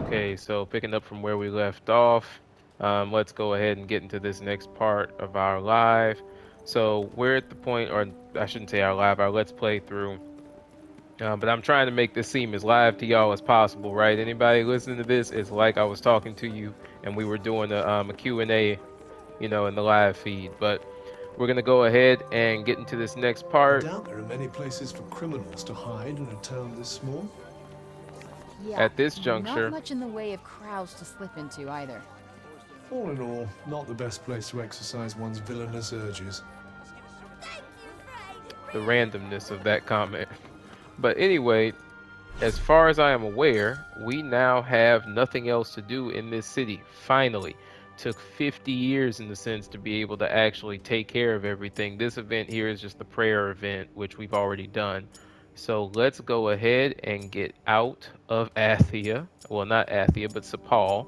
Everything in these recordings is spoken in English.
Okay, so picking up from where we left off, let's go ahead and get into this next part of our live. So we're at the point, or I shouldn't say our live, our let's play through. But I'm trying to make this seem as live to y'all as possible, right? Anybody listening to this, it's like I was talking to you and we were doing a Q&A, in the live feed. But we're gonna go ahead and get into this next I part. doubt there are many places for criminals to hide in a town this small. Yeah, At this not juncture, much in the way of crowds to slip into either. All in all, not the best place to exercise one's villainous urges. the randomness of that comment. But anyway, as far as I am aware, we now have nothing else to do in this city. Finally. Took 50 years in the sense to be able to actually take care of everything. This event here is just the prayer event, which we've already done. So let's go ahead and get out of Athia. Well, not Athia, but Cipal.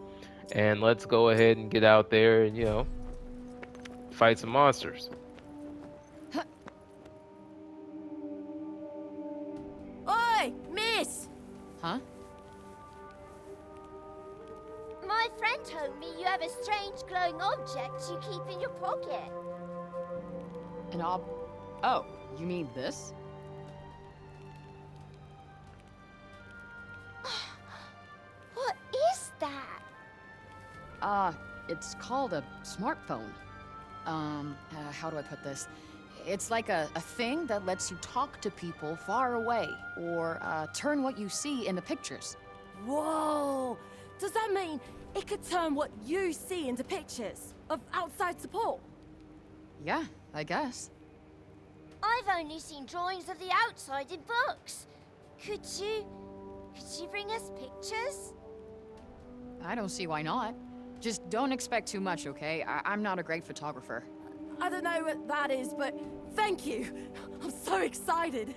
And let's go ahead and get out there and, fight some monsters. Oi, miss! Huh? My friend told me you have a strange glowing object you keep in your pocket. An ob... Oh, you mean this? What is that? It's called a smartphone. How do I put this? It's like a thing that lets you talk to people far away, or, turn what you see into pictures. Whoa! Does that mean it could turn what you see into pictures of outside support? Yeah, I guess. I've only seen drawings of the outside in books. Could you bring us pictures? I don't see why not. Just don't expect too much, okay? I'm not a great photographer. I don't know what that is, but thank you. I'm so excited.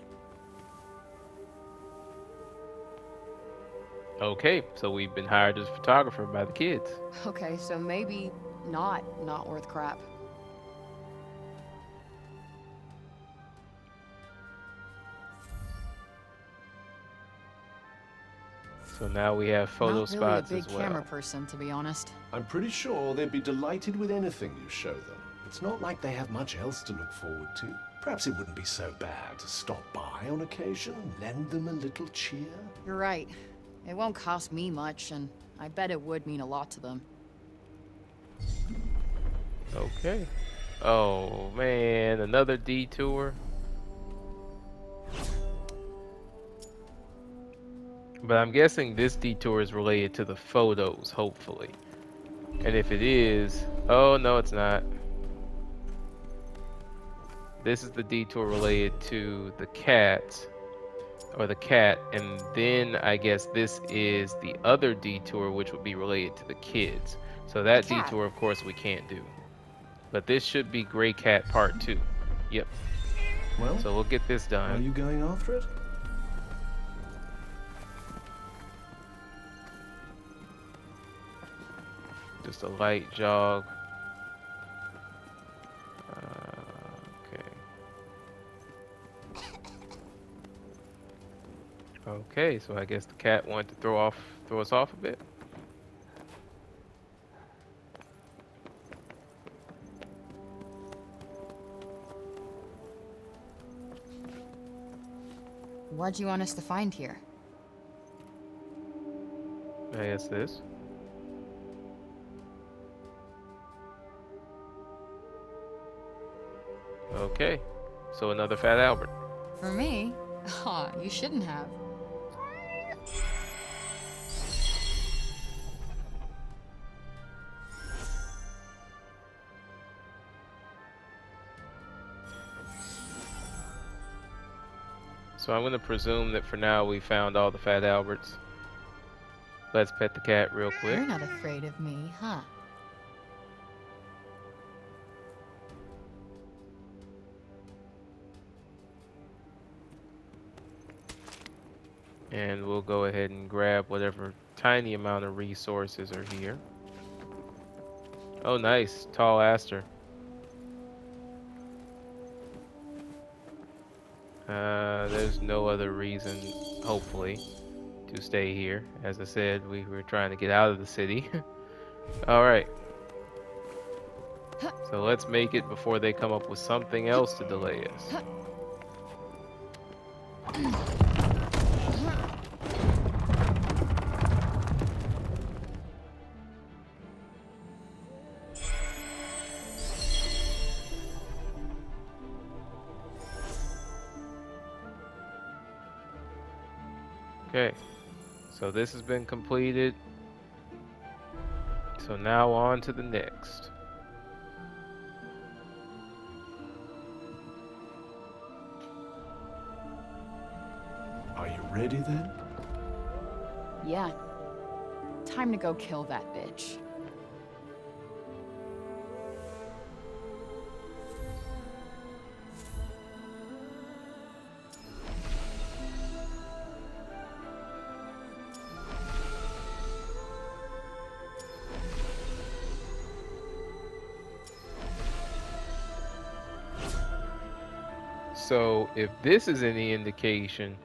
Okay, so we've been hired as a photographer by the kids. Okay, so maybe not worth crap. So now we have photo Not really a spots big as well. camera person, to be honest. I'm pretty sure they'd be delighted with anything you show them. It's not like they have much else to look forward to. Perhaps it wouldn't be so bad to stop by on occasion, lend them a little cheer. You're right. It won't cost me much, and I bet it would mean a lot to them. Okay. Oh man, another detour. But I'm guessing this detour is related to the photos, hopefully. And if it is, oh no, it's not. This is the detour related to the cat, or the cat, and then I guess this is the other detour, which would be related to the kids. So that The cat. detour, of course, we can't do. But this should be Gray Cat Part 2. Yep. Well, So we'll get this are done. you going after it? Just a light jog. Okay. Okay, so I guess the cat wanted to throw us off a bit. What'd you want us to find here? I guess this. Okay, so another Fat Albert. For me? Aw, you shouldn't have. So I'm going to presume that for now we found all the Fat Alberts. Let's pet the cat real quick. You're not afraid of me, huh? And we'll go ahead and grab whatever tiny amount of resources are here. Oh, nice. Tall aster. There's no other reason, hopefully, to stay here. As I said, we were trying to get out of the city. All right. So let's make it before they come up with something else to delay us. Okay, so this has been completed. So now on to the next. Are you ready then? Yeah. Time to go kill that bitch. So if this is any indication,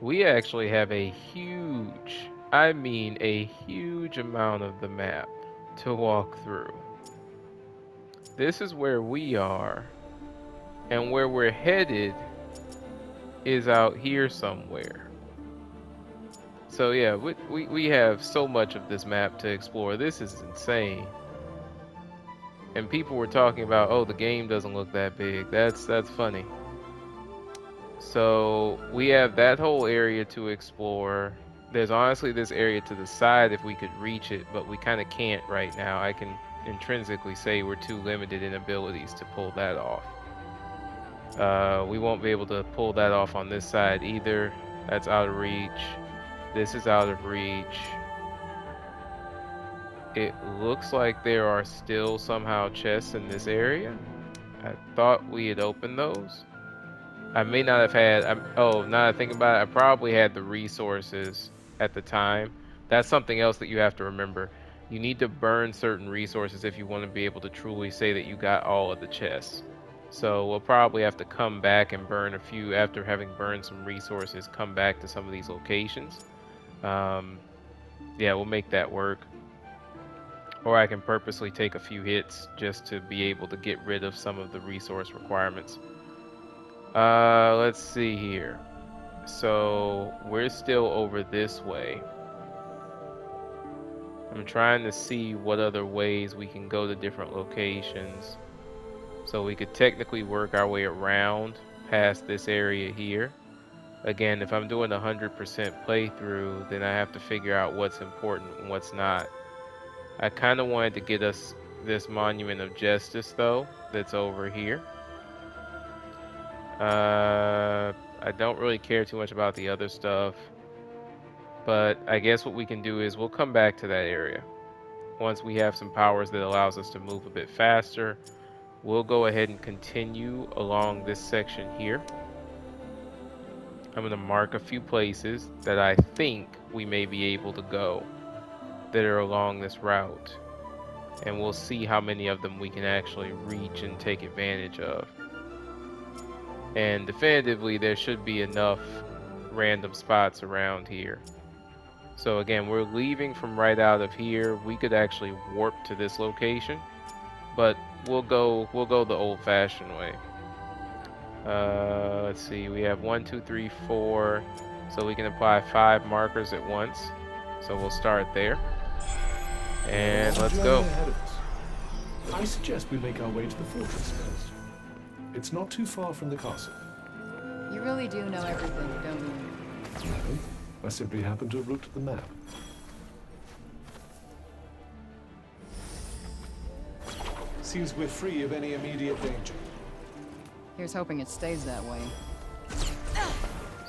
we actually have a huge, I mean a huge amount of the map to walk through. This is where we are, and where we're headed is out here somewhere. So yeah, we have so much of this map to explore. This is insane. And people were talking about, oh, the game doesn't look that big. That's funny. So we have that whole area to explore. There's honestly this area to the side if we could reach it, but we kind of can't right now. I can intrinsically say we're too limited in abilities to pull that off. We won't be able to pull that off on this side either. That's out of reach. This is out of reach. It looks like there are still somehow chests in this area. I thought we had opened those. I may not have had, oh, now that I think about it, I probably had the resources at the time. That's something else that you have to remember. You need to burn certain resources if you want to be able to truly say that you got all of the chests. So we'll probably have to come back and burn a few after having burned some resources, come back to some of these locations. Yeah, we'll make that work. Or I can purposely take a few hits just to be able to get rid of some of the resource requirements. Let's see here. So we're still over this way. I'm trying to see what other ways we can go to different locations. So we could technically work our way around past this area here. Again, if I'm doing 100% playthrough, then I have to figure out what's important and what's not. I kind of wanted to get us this Monument of Justice, though, that's over here. I don't really care too much about the other stuff, but I guess what we can do is we'll come back to that area. Once we have some powers that allows us to move a bit faster, we'll go ahead and continue along this section here. I'm going to mark a few places that I think we may be able to go that are along this route, and we'll see how many of them we can actually reach and take advantage of. And definitively there should be enough random spots around here. So again, we're leaving from right out of here. We could actually warp to this location, but we'll go the old-fashioned way. Let's see, we have 1, 2, 3, 4, so we can apply 5 markers at once. So we'll start there, and let's go. Ahead of us. I suggest we make our way to the fortress first. It's not too far from the castle. You really do know everything, don't you? No, I simply happen to have looked at the map. Seems we're free of any immediate danger. Here's hoping it stays that way.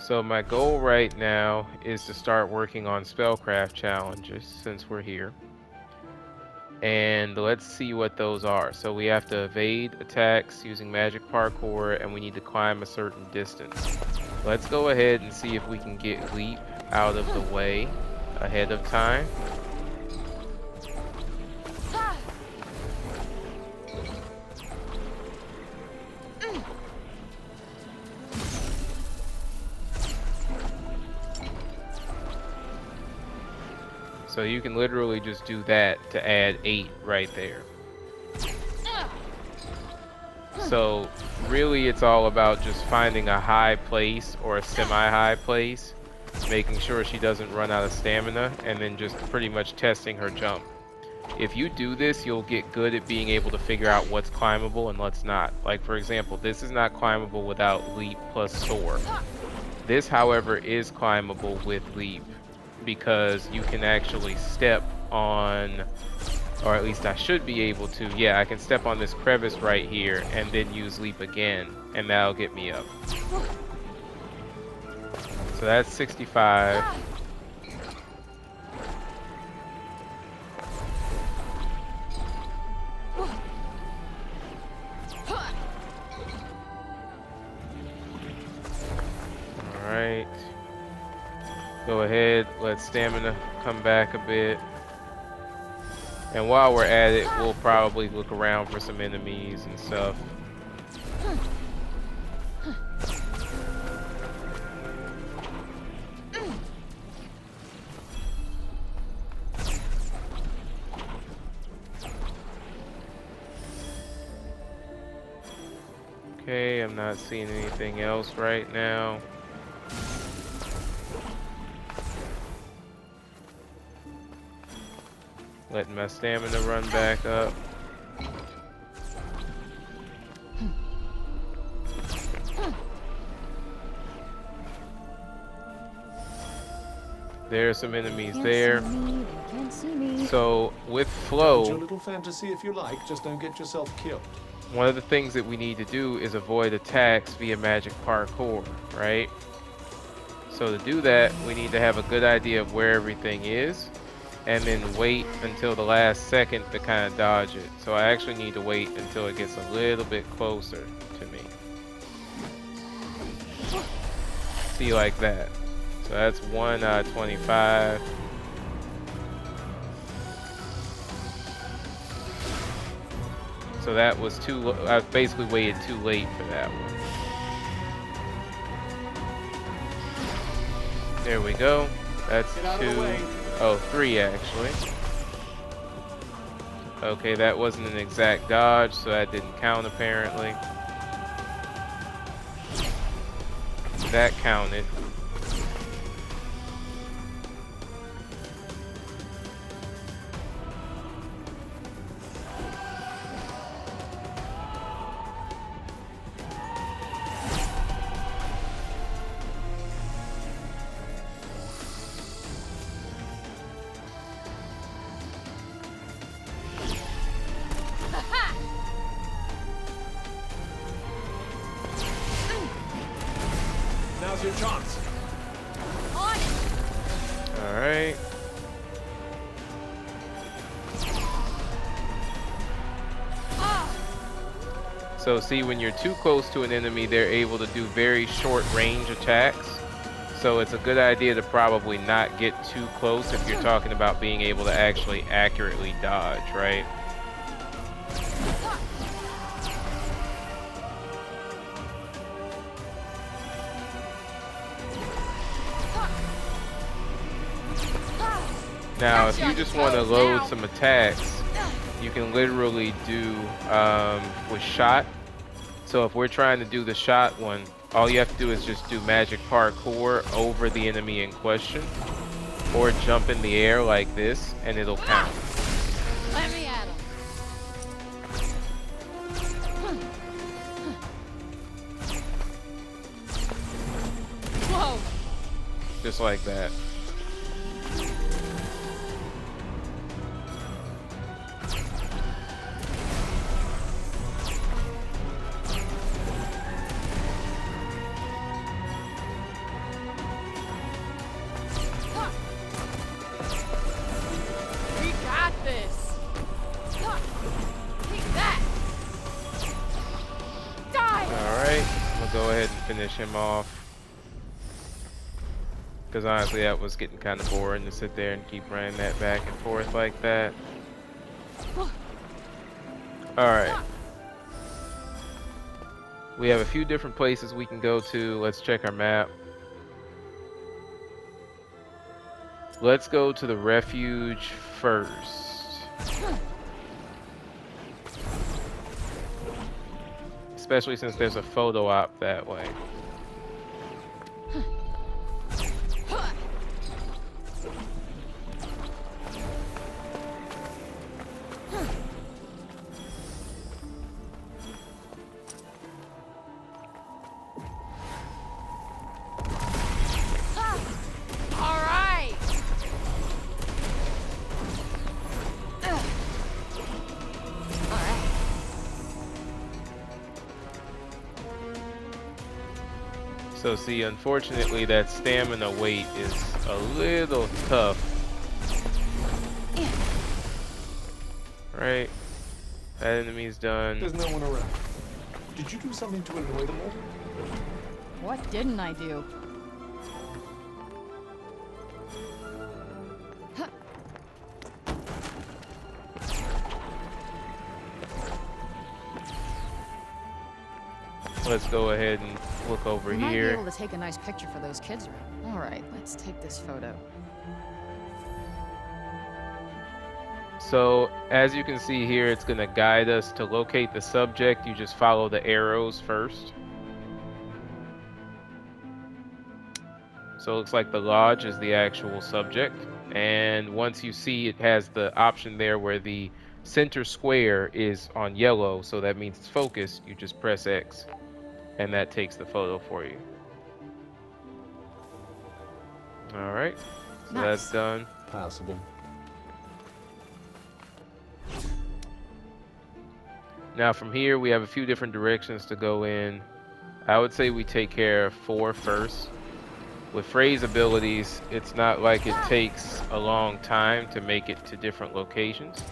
So my goal right now is to start working on spellcraft challenges since we're here. And let's see what those are. So we have to evade attacks using magic parkour, and we need to climb a certain distance. Let's go ahead and see if we can get Leap out of the way ahead of time. So you can literally just do that to add 8 right there. So really it's all about just finding a high place or a semi-high place, making sure she doesn't run out of stamina, and then just pretty much testing her jump. If you do this, you'll get good at being able to figure out what's climbable and what's not. Like for example, this is not climbable without leap plus soar. This, however, is climbable with leap because you can actually step on, or at least I should be able to. Yeah, I can step on this crevice right here and then use leap again, and that'll get me up. So that's 65. Alright. Go ahead, let stamina come back a bit. And while we're at it, we'll probably look around for some enemies and stuff. Okay, I'm not seeing anything else right now. Letting my stamina run back up. There are some enemies there. Can't see me. So with Indulge flow, your little fantasy if you like, just don't get yourself killed. one of the things that we need to do is avoid attacks via magic parkour, right? So to do that, we need to have a good idea of where everything is, and then wait until the last second to kind of dodge it. So I actually need to wait until it gets a little bit closer to me. See, like that. So that's 1 out of 25. So that was too, I basically waited too late for that one. There we go. That's Get out of the 2. way. Oh, 3 actually. Okay, that wasn't an exact dodge, so that didn't count apparently. That counted. Now's your chance. On it! Alright. So see, when you're too close to an enemy, they're able to do very short range attacks. So it's a good idea to probably not get too close if you're talking about being able to actually accurately dodge, right? Now, if you just want to load some attacks, you can literally do with shot. So if we're trying to do the shot one, all you have to do is just do magic parkour over the enemy in question, or jump in the air like this, and it'll count. Let me at him. Whoa. Just like that. We got this. Take that. Die. Alright, I'm gonna go ahead and finish him off. Because honestly, that was getting kind of boring to sit there and keep running that back and forth like that. Alright. We have a few different places we can go to. Let's check our map. Let's go to the refuge first. Especially since there's a photo op that way. So see, unfortunately, that stamina weight is a little tough. Right? That enemy's done. There's no one around. Did you do something to annoy them all? What didn't I do? Let's go ahead and look over We might be here. able to take a nice picture for those kids around. All right, let's take this photo. So as you can see here, it's going to guide us to locate the subject. You just follow the arrows first. So it looks like the lodge is the actual subject. And once you see, it has the option there where the center square is on yellow. So that means it's focused. You just press X and that takes the photo for you. All right, so Nice. that's done. Passable. Now from here, we have a few different directions to go in. I would say we take care of 4 first. With Frey's abilities, it's not like it takes a long time to make it to different locations.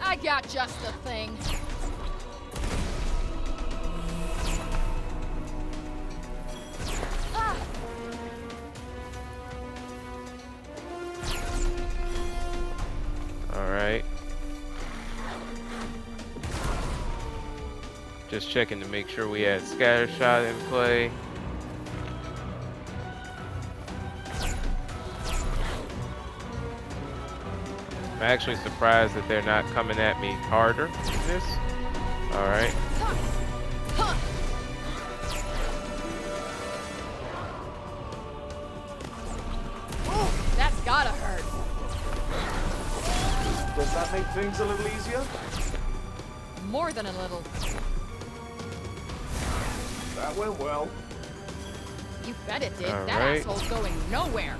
I got just the thing. All right. Just checking to make sure we had scatter shot in play. I'm actually surprised that they're not coming at me harder than this. All right. Ooh, that's gotta hurt. Does that make things a little easier? More than a little. That went well. You bet it did. All That right. asshole's going nowhere.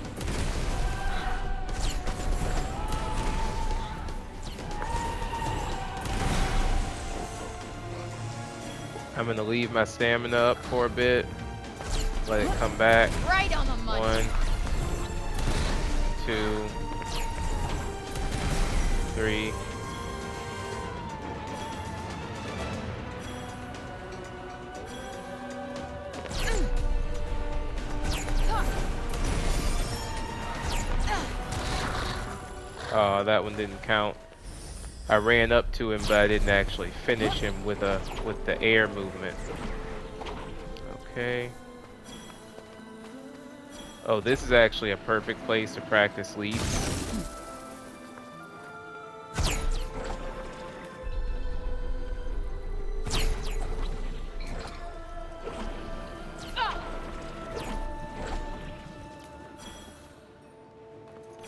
I'm gonna leave my stamina up for a bit. Let it come back. Right on the money. 1, 2, 3. Oh, that one didn't count. I ran up to him, but I didn't actually finish him with the air movement. Okay. Oh, this is actually a perfect place to practice leap.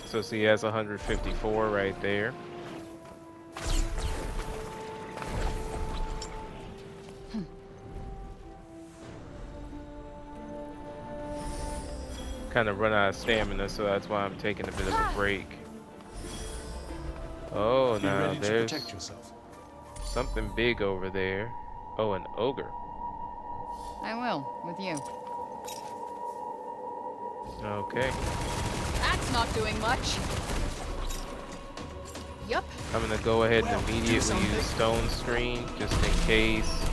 So see, he has 154 right there. Kind of run out of stamina, so that's why I'm taking a bit of a break. Oh, Be now ready to there's protect yourself. something big over there. Oh, an ogre. I will, with you. Okay. That's not doing much. Yup. I'm gonna go ahead and Well, do immediately something. use stone screen just in case.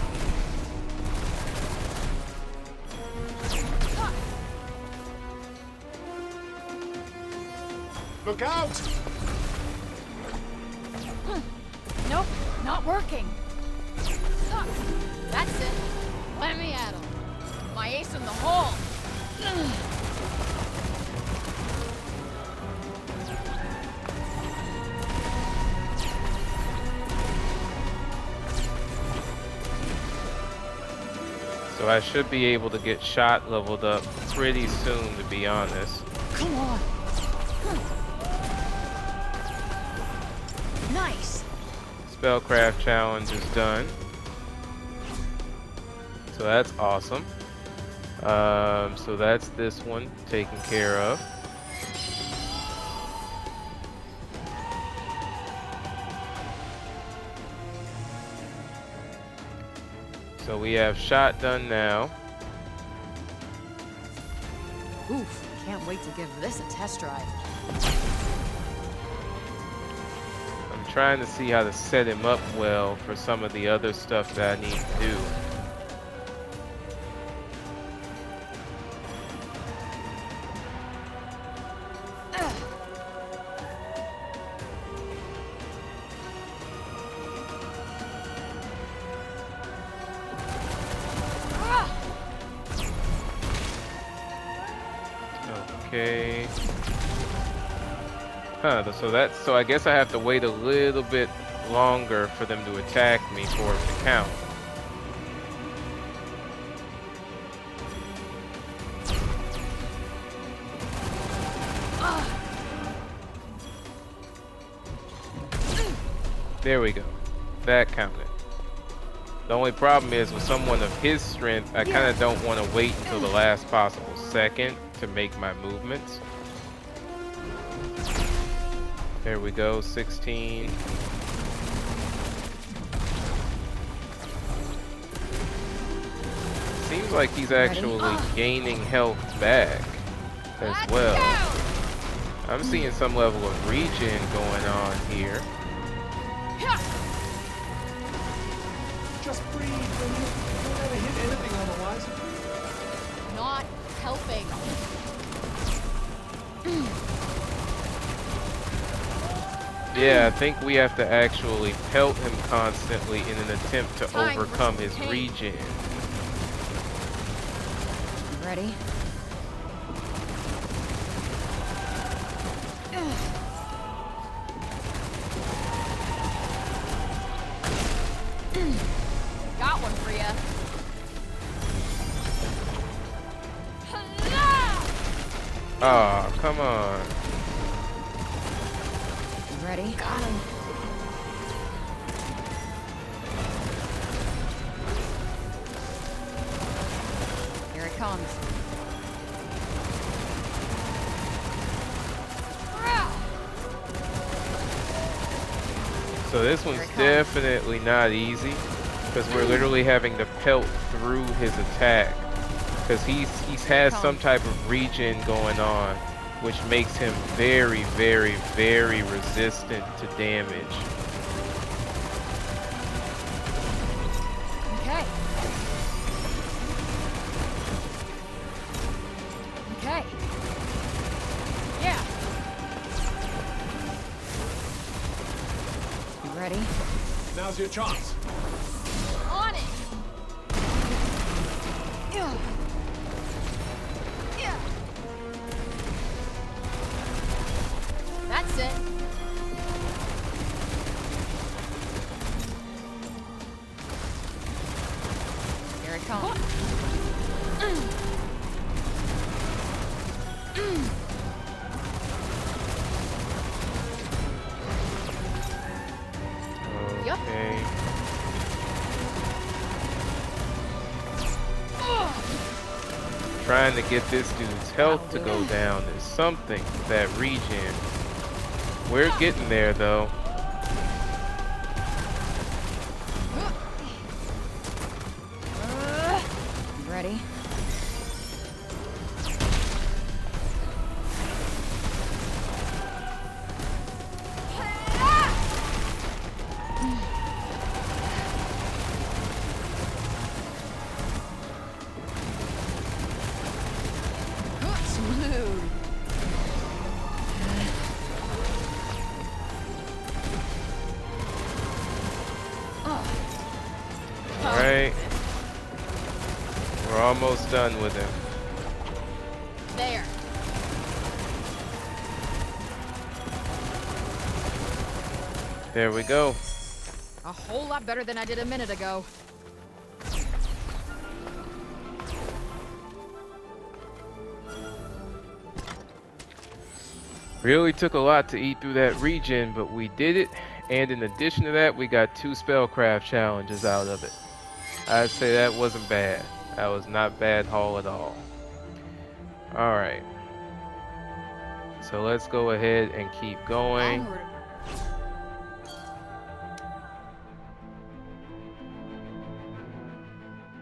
Look out! Nope, not working. That's it. Let me at him. My ace in the hole. So I should be able to get shot leveled up pretty soon, to be honest. Come on. Nice. Spellcraft challenge is done. So that's awesome. So that's this one taken care of. So we have shot done now. Oof, can't wait to give this a test drive. I'm trying to see how to set him up well for some of the other stuff that I need to do. Okay. Huh, so I guess I have to wait a little bit longer for them to attack me for it to count. There we go. That counted. The only problem is with someone of his strength, I kind of don't want to wait until the last possible second to make my movements. There we go, 16. Seems like he's actually gaining health back as well. I'm seeing some level of regen going on here. Just breathe, will you? You'll never hit anything otherwise. Not helping. Yeah, I think we have to actually pelt him constantly in an attempt to overcome his regen. Ready? Got one for ya. Aw, come on. Ready? Got him. Here it comes. So this one's definitely not easy because we're literally having to pelt through his attack because he has some type of regen going on, which makes him very, very, very resistant to damage. Okay. Okay. Yeah. You ready? Now's your chance. On it. Yeah. Yeah. That's it. Here it comes. Yep. Okay. Trying to get this dude's health to go down is something with that regen. We're getting there though. You ready? Smooth. Alright. We're almost done with him. There. There we go. A whole lot better than I did a minute ago. Really took a lot to eat through that regen, but we did it. And in addition to that, we got 2 Spellcraft challenges out of it. I'd say that wasn't bad. That was not bad haul at all. Alright. So let's go ahead and keep going. Onward.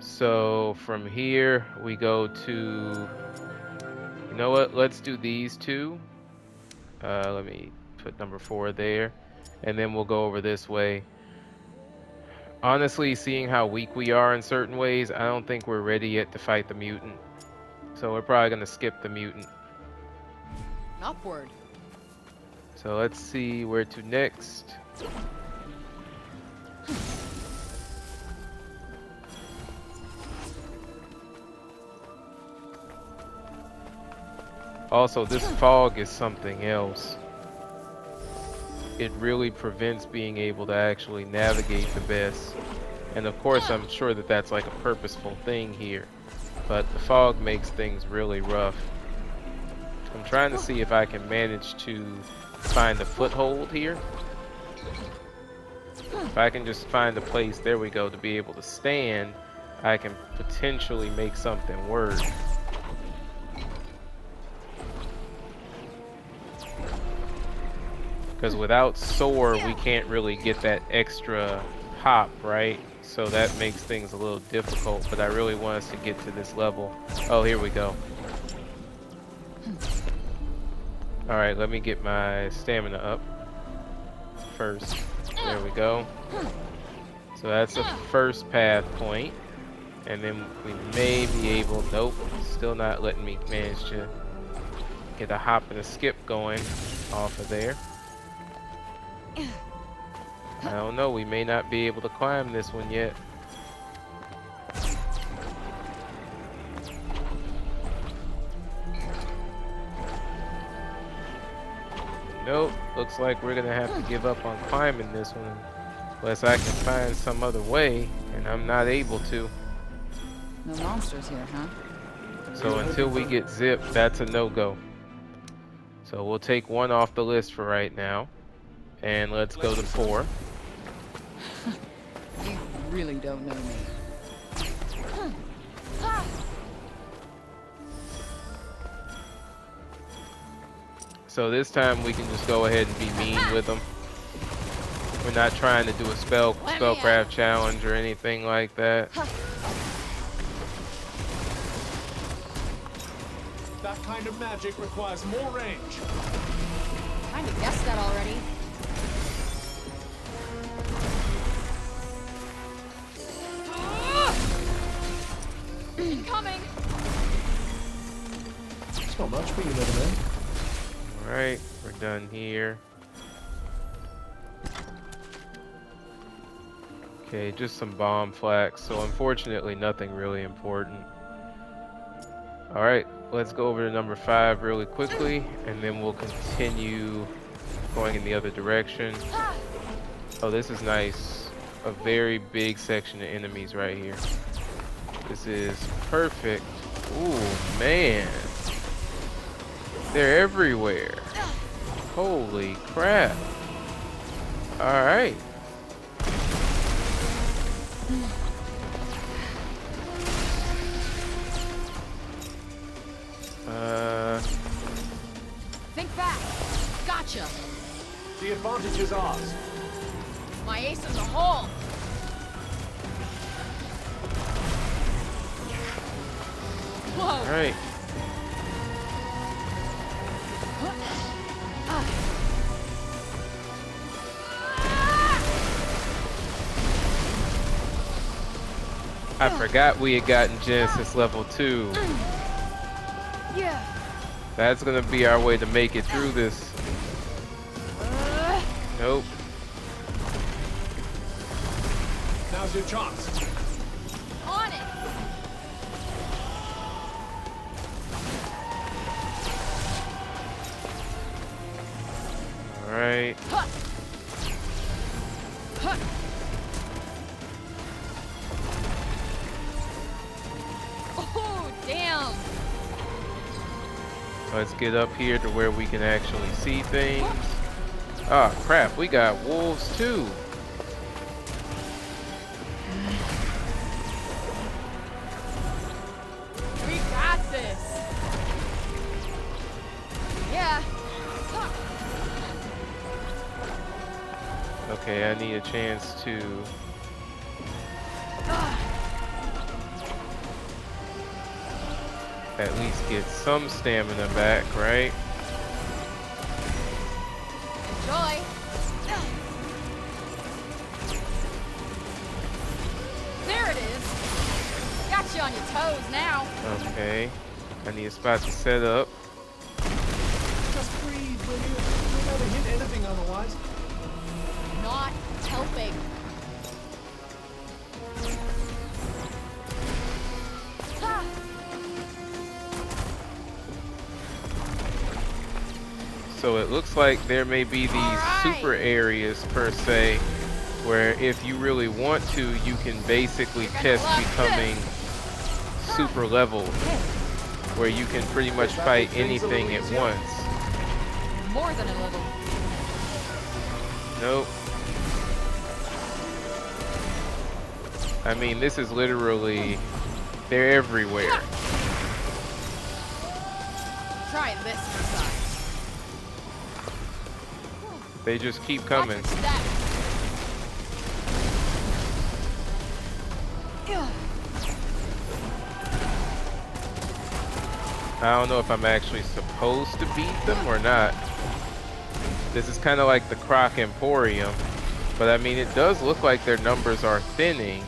So from here, we go to... You know what? Let's do these 2. Let me put number 4 there. And then we'll go over this way. Honestly, seeing how weak we are in certain ways, I don't think we're ready yet to fight the mutant. So we're probably going to skip the mutant. Upward. So let's see where to next. Also, this fog is something else. It really prevents being able to actually navigate the best. And of course, I'm sure that that's like a purposeful thing here. But the fog makes things really rough. I'm trying to see if I can manage to find a foothold here. If I can just find a place, there we go, to be able to stand, I can potentially make something work. Because without soar, we can't really get that extra hop, right? So that makes things a little difficult, but I really want us to get to this level. Oh, here we go. Alright, let me get my stamina up first. There we go. So that's the first path point. And then we may be able... Nope, still not letting me manage to get a hop and a skip going off of there. I don't know, we may not be able to climb this one yet. Nope, looks like we're gonna have to give up on climbing this one unless I can find some other way, and I'm not able to. No monsters here, huh? So until we get Zip, that's a no-go. So we'll take 1 off the list for right now. And let's go to 4. You really don't know me. So this time we can just go ahead and be mean with them. We're not trying to do a spellcraft challenge or anything like that. That kind of magic requires more range. Kind of guessed that already. Incoming! It's not much, but you never know. Alright, we're done here. Okay, just some bomb flax, so unfortunately nothing really important. Alright, let's go over to number 5 really quickly, and then we'll continue going in the other direction. Oh, this is nice. A very big section of enemies right here. This is perfect. Ooh, man. They're everywhere. Holy crap. Alright. Think fast. Gotcha. The advantage is ours. My ace in the hole. Whoa. Alright. I forgot we had gotten Genesis level 2. Yeah. That's gonna be our way to make it through this. Nope. Now's your chance. On it. Alright. Oh, damn. Let's get up here to where we can actually see things. Ah, crap, we got wolves too. We got this. Yeah. Okay, I need a chance to... at least get some stamina back, right? Enjoy. There it is. Got you on your toes now. Okay. I need a spot to set up. Just breathe, will you? You'll never hit anything otherwise. Not helping. Ha! So it looks like there may be these super areas per se, where if you really want to, you can basically test becoming super level, where you can pretty much fight anything at once. More than a little. Nope. I mean, this is literally, they're everywhere. Try this for size. They just keep coming. Watch your step. I don't know if I'm actually supposed to beat them or not. This is kind of like the Croc Emporium, but I mean, it does look like their numbers are thinning,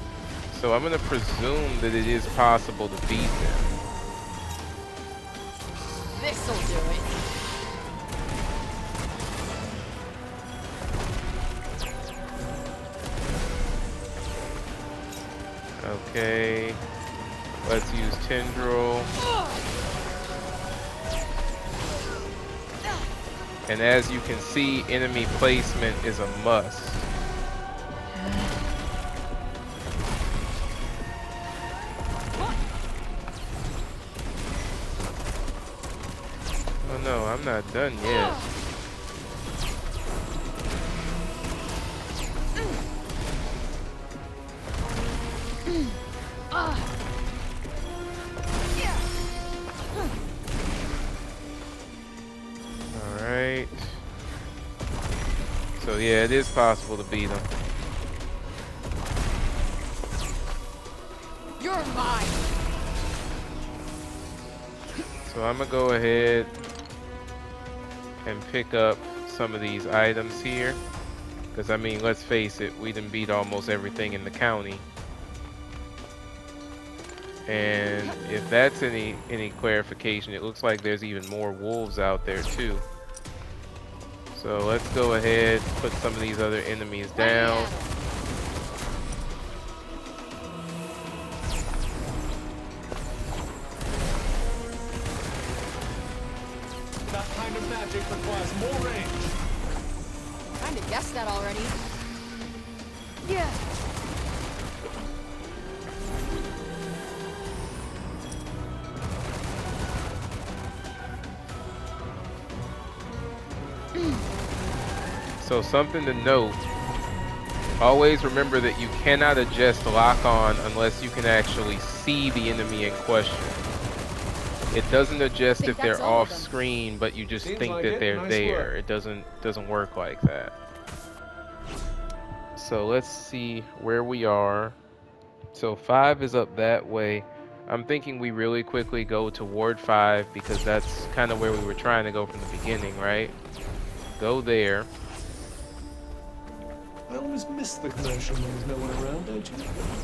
so I'm going to presume that it is possible to beat them. This'll do it. Okay, let's use Tendril. And as you can see, enemy placement is a must. Oh no, I'm not done yet. Alright. So yeah, it is possible to beat them. You're mine. So I'm gonna go ahead and pick up some of these items here. Because I mean, let's face it, we done beat almost everything in the county. And if that's any clarification, it looks like there's even more wolves out there too. So let's go ahead, put some of these other enemies down. That kind of magic requires more range. Kind of guessed that already. Yeah. So something to note, always remember that you cannot adjust lock on unless you can actually see the enemy in question. It doesn't adjust if they're off screen, but you just think that they're there. It doesn't work like that. So let's see where we are. So 5 is up that way. I'm thinking we really quickly go to Ward 5 because that's kind of where we were trying to go from the beginning, right? Go there. I always miss the commotion when there's no one around, don't you?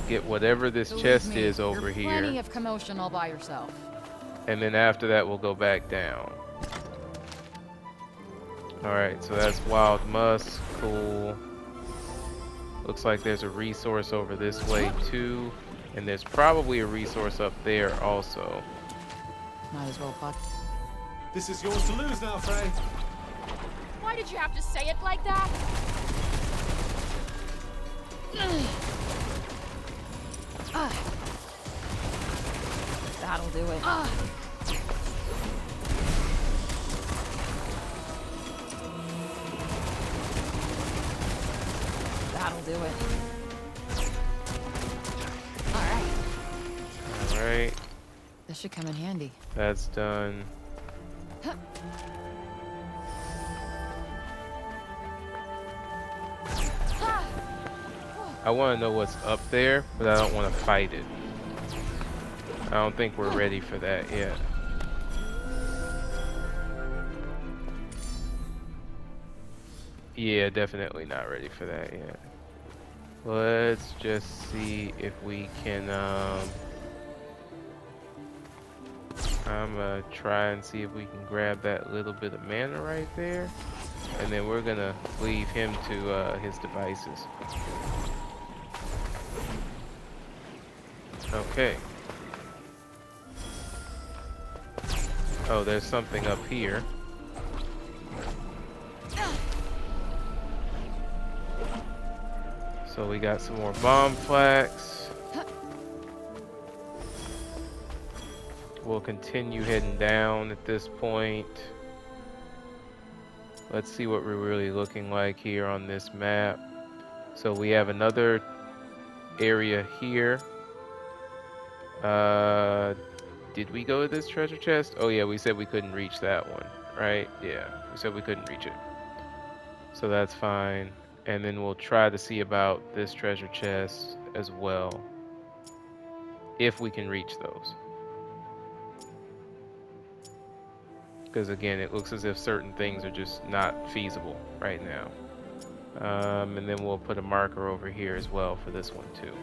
Get whatever this Believe chest me, is over you're plenty here. of commotion all by yourself. And then after that, we'll go back down. Alright, so that's Wild Musk. Cool. Looks like there's a resource over this way too. And there's probably a resource up there also. Might as well fuck. This is yours to lose now, Frey. Why did you have to say it like that? That'll do it. do it. Alright. Alright, This should come in handy. that's done. Huh. I want to know what's up there, but I don't want to fight it. I don't think we're ready for that yet. Yeah, definitely not ready for that yet. Let's just see if we can, I'm gonna try and see if we can grab that little bit of mana right there. And then we're gonna leave him to his devices. Okay. Oh, there's something up here. So we got some more bomb flax. We'll continue heading down at this point. Let's see what we're really looking like here on this map. So we have another area here. Did we go to this treasure chest? Oh yeah, we said we couldn't reach that one, right? Yeah, we said we couldn't reach it. So that's fine. And then we'll try to see about this treasure chest as well, if we can reach those. Because again, it looks as if certain things are just not feasible right now. And then we'll put a marker over here as well for this one too.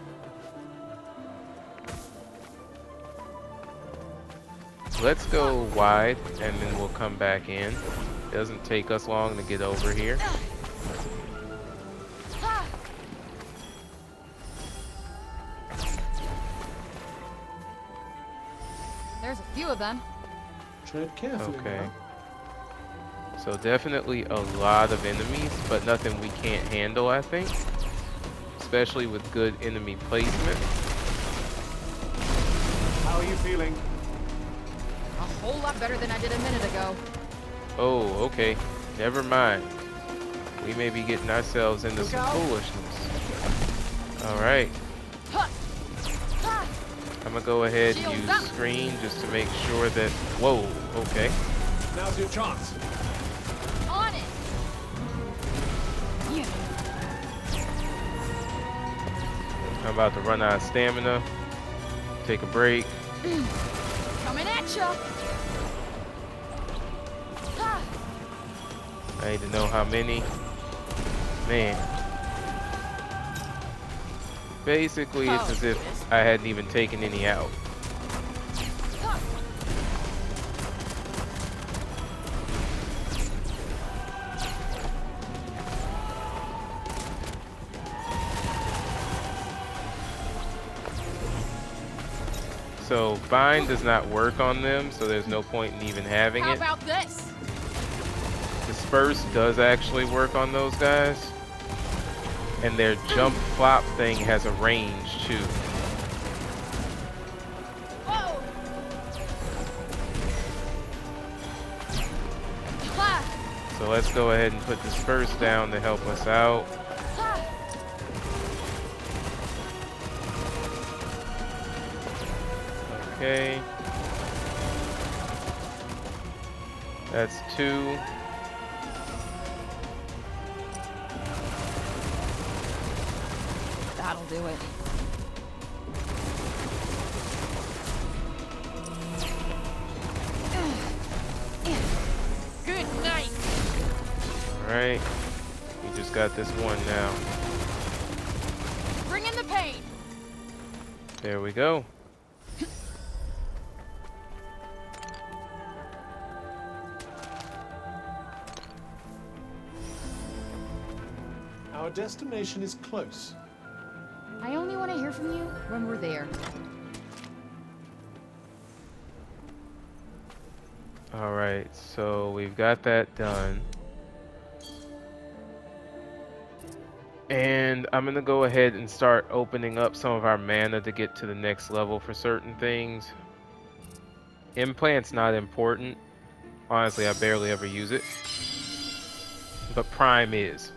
Let's go wide and then we'll come back in. Doesn't take us long to get over here. There's a few of them. Tread carefully. Okay. Now. So definitely a lot of enemies, but nothing we can't handle, I think. Especially with good enemy placement. How are you feeling? A whole lot better than I did a minute ago. Oh, okay. Never mind. We may be getting ourselves into Look some out. foolishness. Alright. I'm gonna go ahead and Shields use up. screen just to make sure that... Whoa, okay. Now's your chance. On it! Yeah. I'm about to run out of stamina. Take a break. Coming at ya! I need to know how many. Man. Basically, it's as if I hadn't even taken any out. So bind does not work on them, so there's no point in even having How it. about this? Disperse does actually work on those guys. And their jump flop thing has a range too. Whoa! Ha! So let's go ahead and put Disperse down to help us out. Ha! Okay. That's 2. That'll do it. Good night. Alright. We just got this one now. Bring in the pain. There we go. Our destination is close. I only want to hear from you when we're there. Alright, so we've got that done. And I'm gonna go ahead and start opening up some of our mana to get to the next level for certain things. Implant's not important. Honestly, I barely ever use it. But Prime is.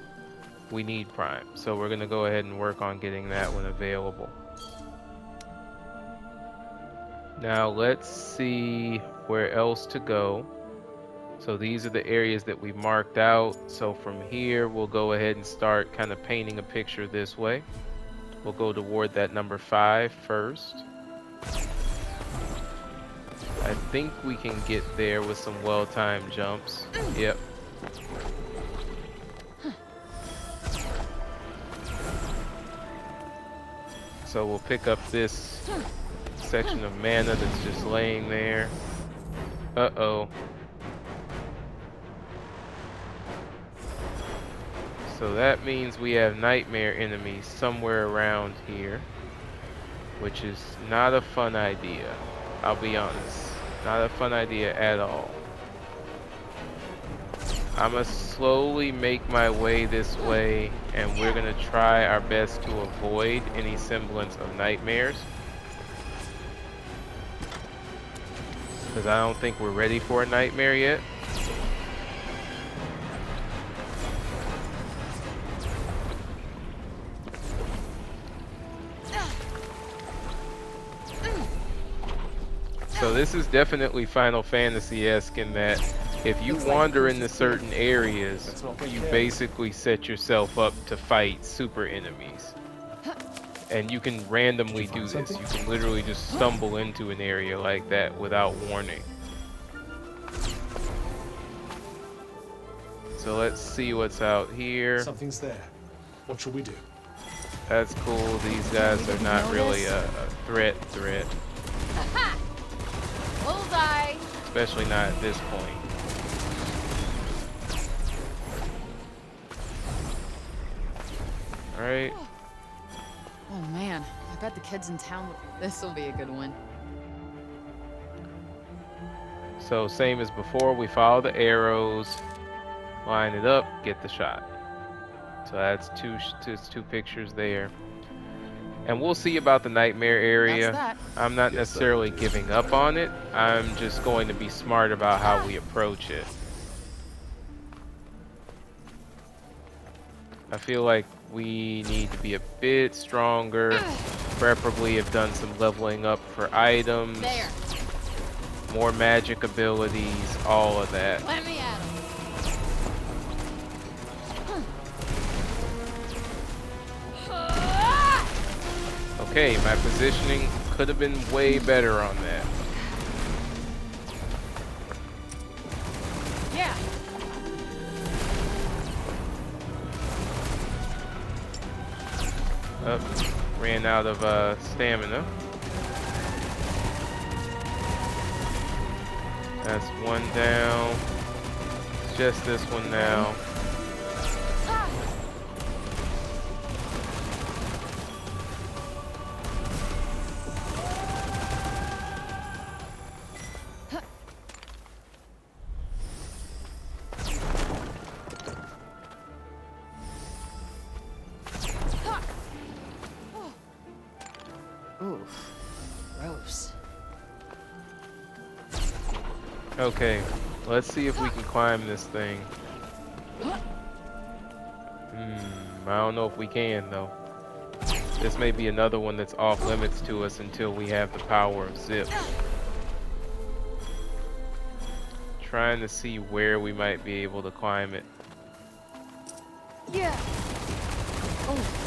we need Prime. So we're gonna go ahead and work on getting that one available. Now let's see where else to go. So these are the areas that we marked out. So from here, we'll go ahead and start kind of painting a picture this way. We'll go toward that number 5 first. I think we can get there with some well-timed jumps. Yep. So we'll pick up this section of mana that's just laying there. Uh-oh. So that means we have nightmare enemies somewhere around here, which is not a fun idea. I'll be honest. Not a fun idea at all. I'm gonna slowly make my way this way, and we're gonna try our best to avoid any semblance of nightmares. Because I don't think we're ready for a nightmare yet. So this is definitely Final Fantasy-esque in that if you wander into certain areas, you basically set yourself up to fight super enemies. And you can randomly do this. You can literally just stumble into an area like that without warning. So let's see what's out here. Something's there. What shall we do? That's cool. These guys are not really a threat. Aha! Bullseye! Especially not at this point. Alright. Oh man, I bet the kids in town. This will be a good one. So same as before, we follow the arrows, line it up, get the shot. So that's two pictures there. And we'll see about the nightmare area. That's that. I'm not necessarily giving up on it. I'm just going to be smart about how we approach it. I feel like we need to be a bit stronger. Preferably have done some leveling up for items. There. More magic abilities, all of that. Let me at 'em. Okay, my positioning could have been way better on that. Yeah. Ran out of stamina. That's one down. It's just this one now. Oof. Gross. Okay, let's see if we can climb this thing. I don't know if we can though. This may be another one that's off limits to us until we have the power of zip. Trying to see where we might be able to climb it. Yeah. Oh.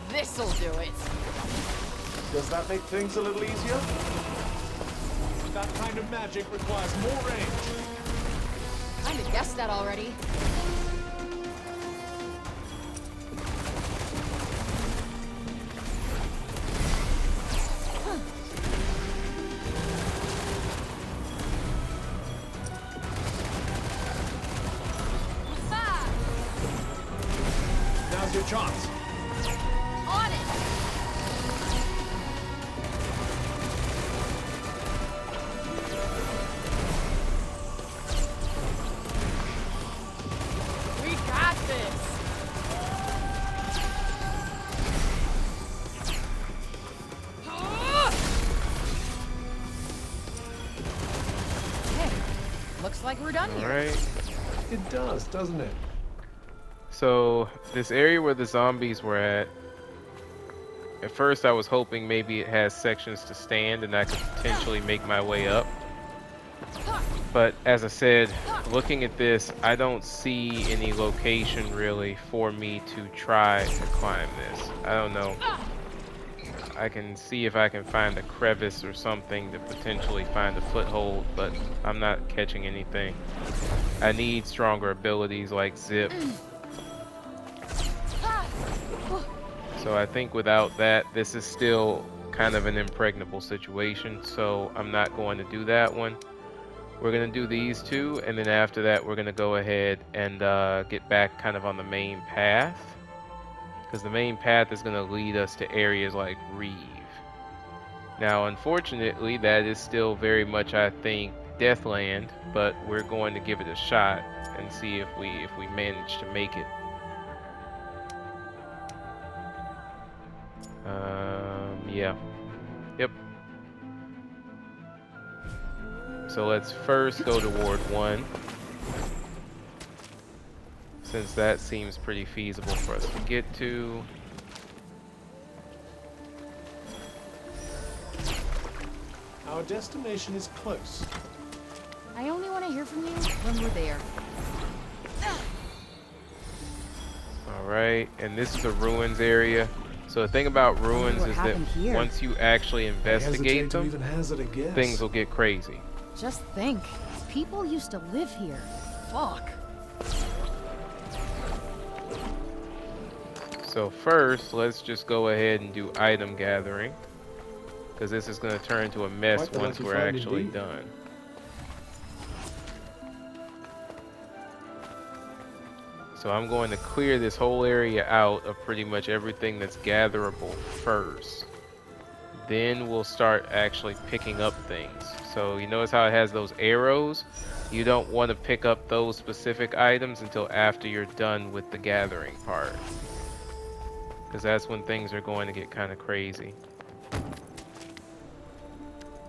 This'll do it. Does that make things a little easier? That kind of magic requires more range. Kinda guessed that already. Now's your chance. On it. We got this. Okay, looks like we're done here. Alright. It does, doesn't it? So this area where the zombies were at first I was hoping maybe it has sections to stand and I could potentially make my way up. But as I said, looking at this, I don't see any location really for me to try to climb this. I don't know. I can see if I can find a crevice or something to potentially find a foothold, but I'm not catching anything. I need stronger abilities like zip. So I think without that, this is still kind of an impregnable situation, so I'm not going to do that one. We're going to do these two, and then after that we're going to go ahead and get back kind of on the main path, because the main path is going to lead us to areas like Reeve. Now unfortunately that is still very much, I think, Deathland, but we're going to give it a shot and see if we manage to make it. Yeah. Yep. So let's first go to Ward 1, since that seems pretty feasible for us to get to. Our destination is close. I only want to hear from you when we're there. Alright, and this is a ruins area. So the thing about ruins What is that happened here? once you actually investigate them, even hazard a guess. things will get crazy. Just think, people used to live here. Fuck. So first, let's just go ahead and do item gathering, because this is going to turn into a mess Quite the once lucky we're find actually indeed. done. So I'm going to clear this whole area out of pretty much everything that's gatherable first. Then we'll start actually picking up things. So you notice how it has those arrows? You don't want to pick up those specific items until after you're done with the gathering part, because that's when things are going to get kind of crazy.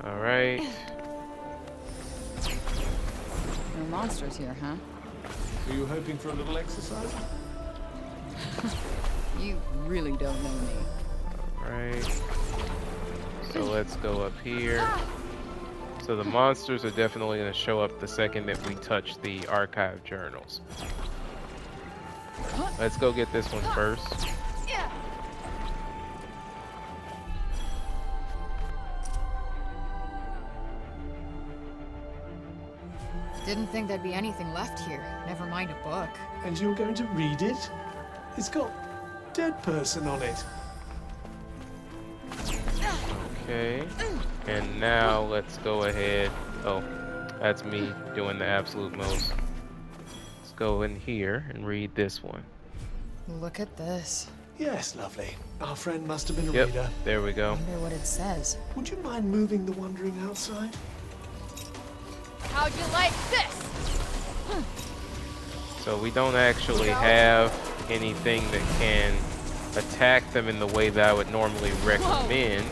Alright. No monsters here, huh? Were you hoping for a little exercise? You really don't know me. Alright. So let's go up here. So the monsters are definitely going to show up the second that we touch the archive journals. Let's go get this one first. Didn't think there'd be anything left here. Never mind a book. And you're going to read it? It's got dead person on it. Okay. And now let's go ahead. Oh, that's me doing the absolute most. Let's go in here and read this one. Look at this. Yes, lovely. Our friend must have been a Yep, reader. there we go. Wonder what it says. Would you mind moving the wandering outside? How'd you like this? So we don't actually have anything that can attack them in the way that I would normally recommend.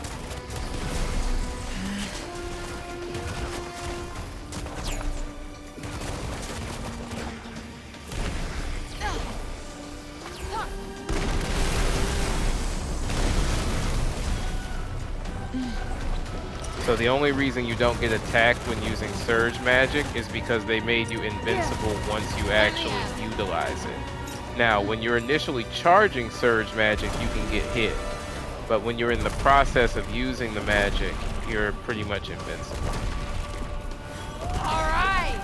So the only reason you don't get attacked when using surge magic is because they made you invincible once you actually utilize it. Now, when you're initially charging surge magic, you can get hit. But when you're in the process of using the magic, you're pretty much invincible. All right.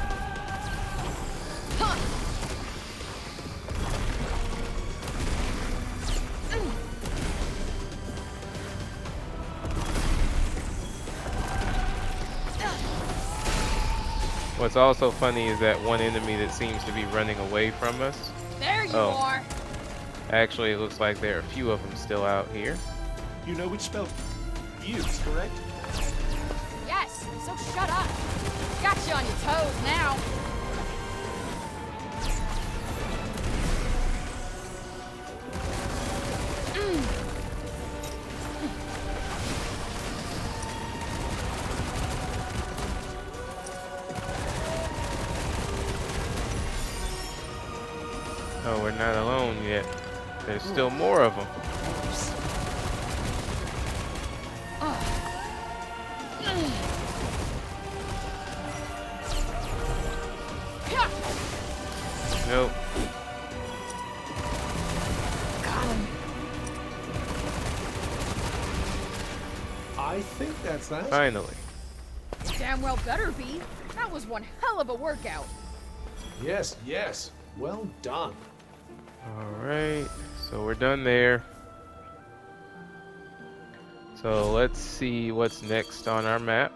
What's also funny is that one enemy that seems to be running away from us. There you Oh. are. Actually, it looks like there are a few of them still out here. You know which spell you use, correct? Yes. So shut up. Got you on your toes now. Oh, we're not alone yet. There's still more of them. Nope. Got him. I think that's that. Finally. Damn well better be. That was one hell of a workout. Yes, yes. Well done. Alright, so we're done there. So let's see what's next on our map.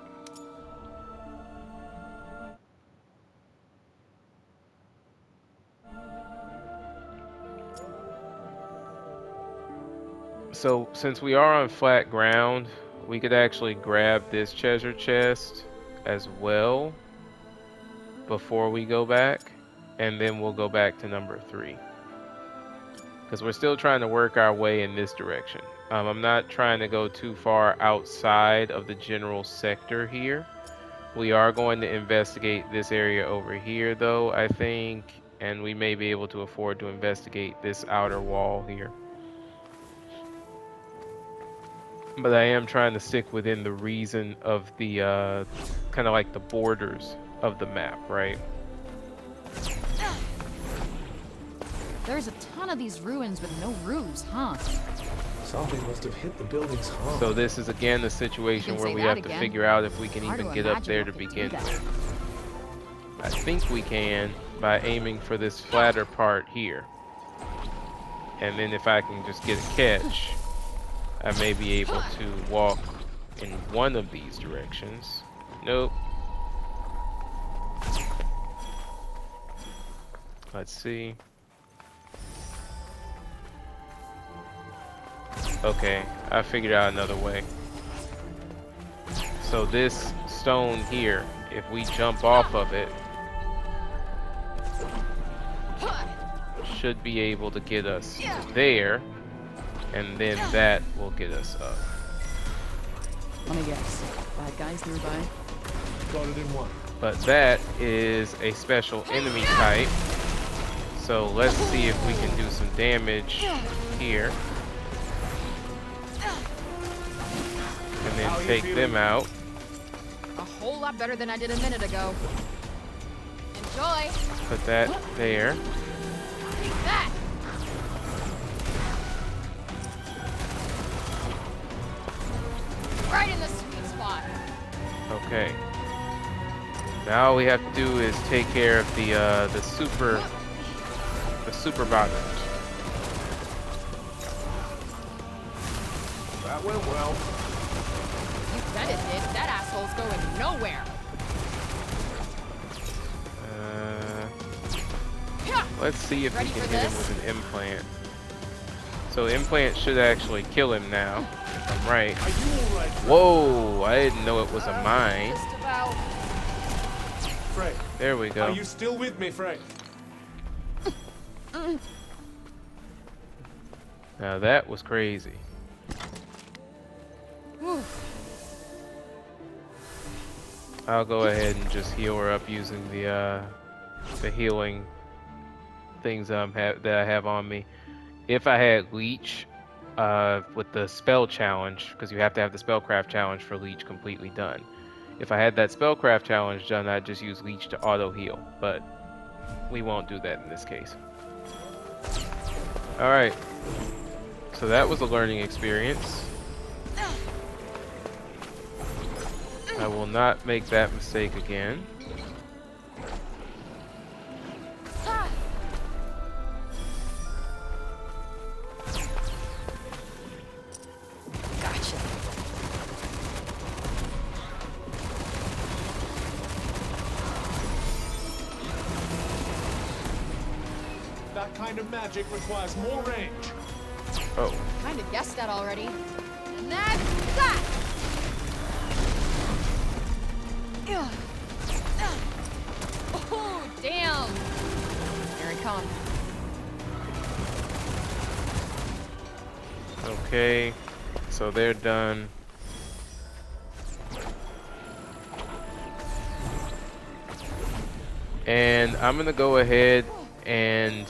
So since we are on flat ground, we could actually grab this treasure chest as well before we go back, and then we'll go back to number 3. Because we're still trying to work our way in this direction. I'm not trying to go too far outside of the general sector here. We are going to investigate this area over here though, I think, and we may be able to afford to investigate this outer wall here. But I am trying to stick within the reason of the kind of like the borders of the map, right? There's a ton of these ruins with no roofs, huh? Something must have hit the buildings hard. So this is again the situation where we have to figure out if we can Hard even to get up imagine there what to they do begin that. with. I think we can by aiming for this flatter part here. And then if I can just get a catch, I may be able to walk in one of these directions. Nope. Let's see. Okay, I figured out another way. So this stone here, if we jump off of it, should be able to get us there, and then that will get us up. Let me guess. Bad guys nearby. Got it in one. But that is a special enemy type. So let's see if we can do some damage here. And then take them out. A whole lot better than I did a minute ago. Enjoy. Put that there. Take that. Right in the sweet spot. Okay. Now all we have to do is take care of the super botters. That went well. You bet it did. That asshole's going nowhere. Let's see if Ready we can for hit him this? with an implant. So implant should actually kill him now, if I'm right. Are you all right? Whoa! I didn't know it was a mine. Just about. Frey, There we go. are you still with me, Frey? Now that was crazy. I'll go ahead and just heal her up using the healing things that I have on me. If I had Leech with the spell challenge, because you have to have the Spellcraft challenge for Leech completely done. If I had that Spellcraft challenge done, I'd just use Leech to auto heal, but we won't do that in this case. Alright, so that was a learning experience. I will not make that mistake again. Gotcha. That kind of magic requires more range. Oh, Kind of guessed that already. And that's that. Oh, damn. Here it comes. okay. So they're done. And I'm gonna go ahead and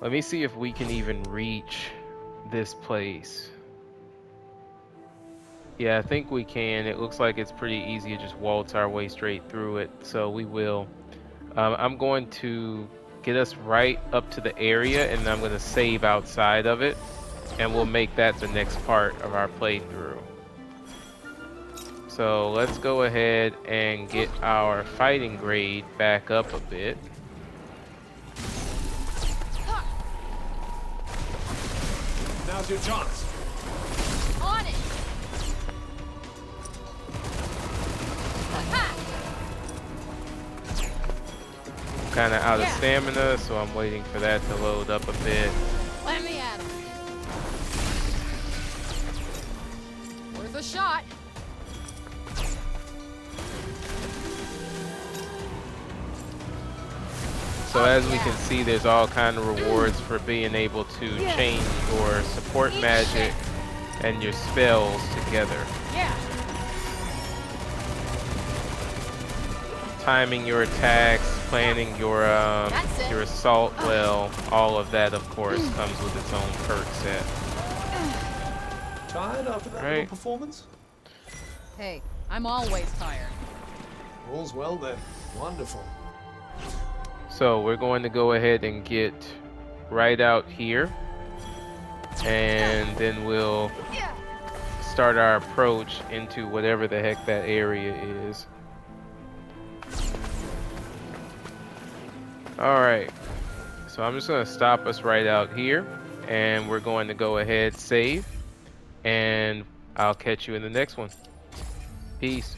Let me see if we can even reach this place. Yeah, I think we can. It looks like it's pretty easy to just waltz our way straight through it, so we will. I'm going to get us right up to the area, and I'm going to save outside of it, and we'll make that the next part of our playthrough. So let's go ahead and get our fighting grade back up a bit. Now's your chance. On it! Kind of out of stamina, so I'm waiting for that to load up a bit. Let me at him. Worth a shot. So as we can see, there's all kind of rewards for being able to change your support magic and your spells together. Yeah. Timing your attacks, planning your assault well, all of that of course comes with its own perk set. Tired after that little performance? Hey, I'm always tired. All's well then. Wonderful. So we're going to go ahead and get right out here, and then we'll start our approach into whatever the heck that area is. Alright, so I'm just going to stop us right out here, and we're going to go ahead, save, and I'll catch you in the next one. Peace.